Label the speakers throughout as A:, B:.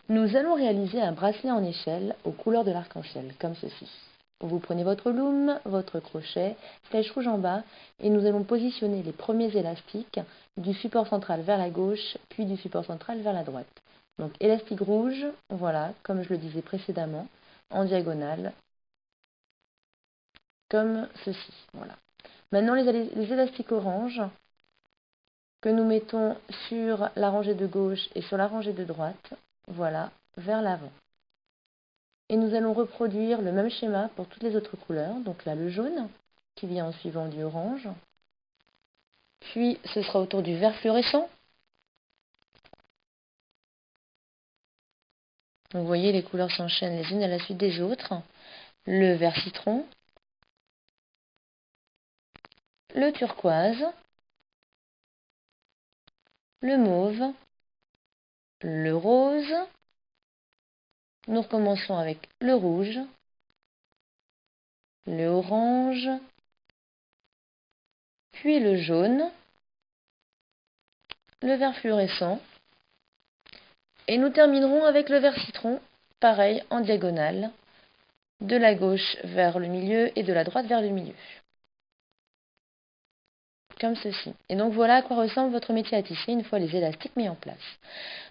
A: Nous allons réaliser un bracelet en échelle aux couleurs de l'arc-en-ciel, comme ceci. Vous prenez votre loom, votre crochet, flèche rouge en bas, et nous allons positionner les premiers élastiques du support central vers la gauche, puis du support central vers la droite. Donc élastique rouge, voilà, comme je le disais précédemment, en diagonale, comme ceci, voilà. Maintenant les élastiques orange, que nous mettons sur la rangée de gauche et sur la rangée de droite, voilà, vers l'avant. Et nous allons reproduire le même schéma pour toutes les autres couleurs. Donc là, le jaune, qui vient en suivant du orange. Puis, ce sera autour du vert fluorescent. Donc, vous voyez, les couleurs s'enchaînent les unes à la suite des autres. Le vert citron. Le turquoise. Le mauve. Le rose. Nous recommençons avec le rouge. Le orange. Puis le jaune. Le vert fluorescent. Et nous terminerons avec le vert citron, pareil, en diagonale, de la gauche vers le milieu et de la droite vers le milieu. Comme ceci. Et donc voilà à quoi ressemble votre métier à tisser une fois les élastiques mis en place.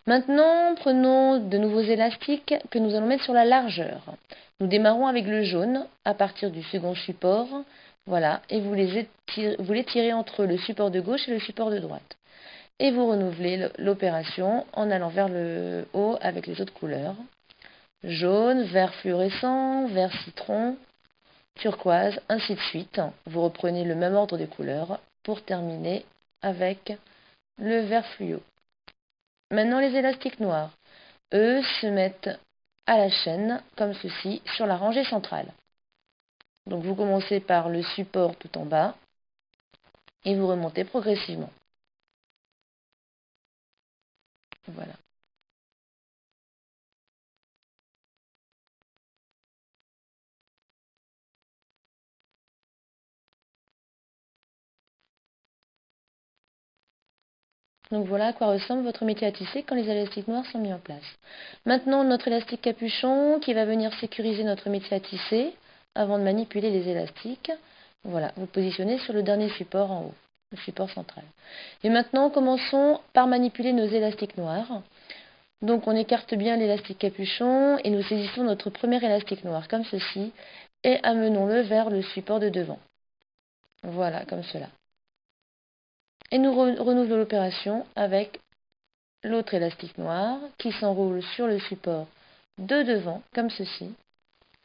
A: Maintenant, prenons de nouveaux élastiques que nous allons mettre sur la largeur. Nous démarrons avec le jaune à partir du second support. Voilà, et vous les tirez entre le support de gauche et le support de droite. Et vous renouvelez l'opération en allant vers le haut avec les autres couleurs. Jaune, vert fluorescent, vert citron, turquoise, ainsi de suite. Vous reprenez le même ordre de couleurs pour terminer avec le vert fluo. Maintenant les élastiques noirs, eux, se mettent à la chaîne, comme ceci, sur la rangée centrale. Donc vous commencez par le support tout en bas et vous remontez progressivement. Voilà. Donc voilà à quoi ressemble votre métier à tisser quand les élastiques noirs sont mis en place. Maintenant, notre élastique capuchon qui va venir sécuriser notre métier à tisser avant de manipuler les élastiques. Voilà, vous positionnez sur le dernier support en haut, le support central. Et maintenant, commençons par manipuler nos élastiques noirs. Donc on écarte bien l'élastique capuchon et nous saisissons notre premier élastique noir comme ceci et amenons-le vers le support de devant. Voilà, comme cela. Et nous renouvelons l'opération avec l'autre élastique noir qui s'enroule sur le support de devant, comme ceci,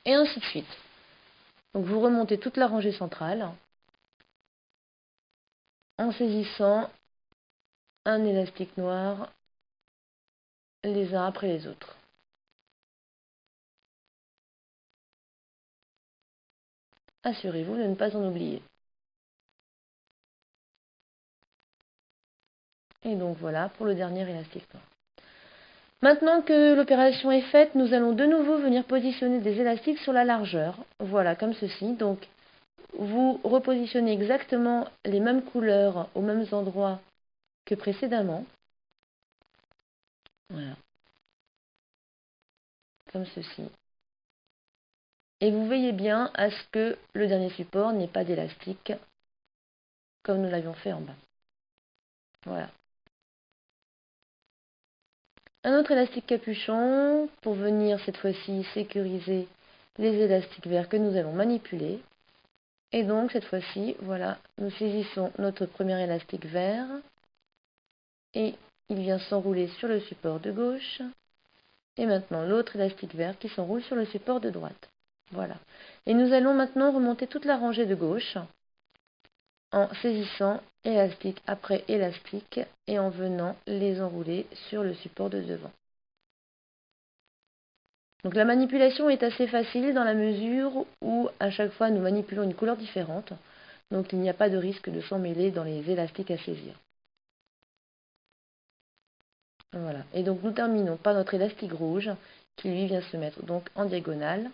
A: et ainsi de suite. Donc vous remontez toute la rangée centrale en saisissant un élastique noir les uns après les autres. Assurez-vous de ne pas en oublier. Et donc voilà pour le dernier élastique noir. Maintenant que l'opération est faite, nous allons de nouveau venir positionner des élastiques sur la largeur. Voilà, comme ceci. Donc, vous repositionnez exactement les mêmes couleurs aux mêmes endroits que précédemment. Voilà. Comme ceci. Et vous veillez bien à ce que le dernier support n'ait pas d'élastique, comme nous l'avions fait en bas. Voilà. Un autre élastique capuchon pour venir cette fois-ci sécuriser les élastiques verts que nous allons manipuler. Et donc cette fois-ci, voilà, nous saisissons notre premier élastique vert et il vient s'enrouler sur le support de gauche. Et maintenant l'autre élastique vert qui s'enroule sur le support de droite. Voilà. Et nous allons maintenant remonter toute la rangée de gauche en saisissant élastique après élastique et en venant les enrouler sur le support de devant. Donc la manipulation est assez facile dans la mesure où à chaque fois nous manipulons une couleur différente. Donc il n'y a pas de risque de s'emmêler dans les élastiques à saisir. Voilà. Et donc nous terminons par notre élastique rouge qui lui vient se mettre donc en diagonale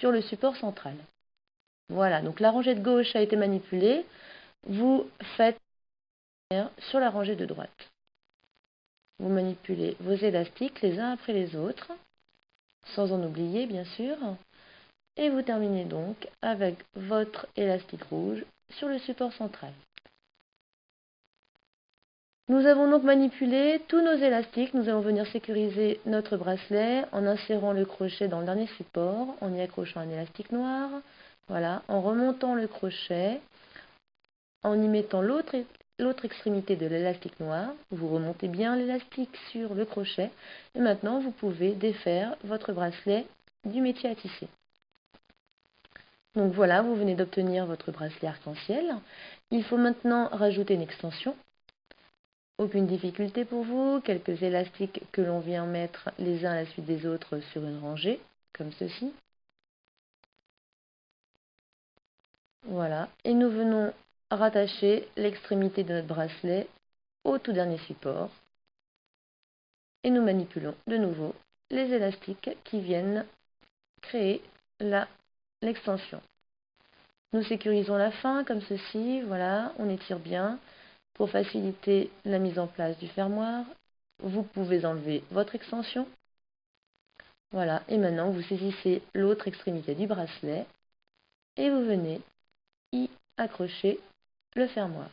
A: sur le support central. Voilà, donc la rangée de gauche a été manipulée. Vous faites sur la rangée de droite. vous manipulez vos élastiques les uns après les autres, sans en oublier bien sûr, et vous terminez donc avec votre élastique rouge sur le support central. Nous avons donc manipulé tous nos élastiques. Nous allons venir sécuriser notre bracelet en insérant le crochet dans le dernier support, en y accrochant un élastique noir, voilà, en remontant le crochet, en y mettant l'autre extrémité de l'élastique noir. Vous remontez bien l'élastique sur le crochet et maintenant vous pouvez défaire votre bracelet du métier à tisser. Donc voilà, vous venez d'obtenir votre bracelet arc-en-ciel. Il faut maintenant rajouter une extension. Aucune difficulté pour vous, quelques élastiques que l'on vient mettre les uns à la suite des autres sur une rangée, comme ceci. Voilà, et nous venons rattacher l'extrémité de notre bracelet au tout dernier support. Et nous manipulons de nouveau les élastiques qui viennent créer l'extension. Nous sécurisons la fin comme ceci, voilà, on étire bien. Pour faciliter la mise en place du fermoir, vous pouvez enlever votre extension. Voilà, et maintenant vous saisissez l'autre extrémité du bracelet et vous venez y accrocher le fermoir.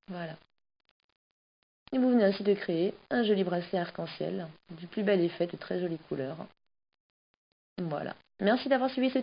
A: Voilà. Et vous venez ainsi de créer un joli bracelet arc-en-ciel, du plus bel effet, de très jolies couleurs. Voilà. Merci d'avoir suivi ce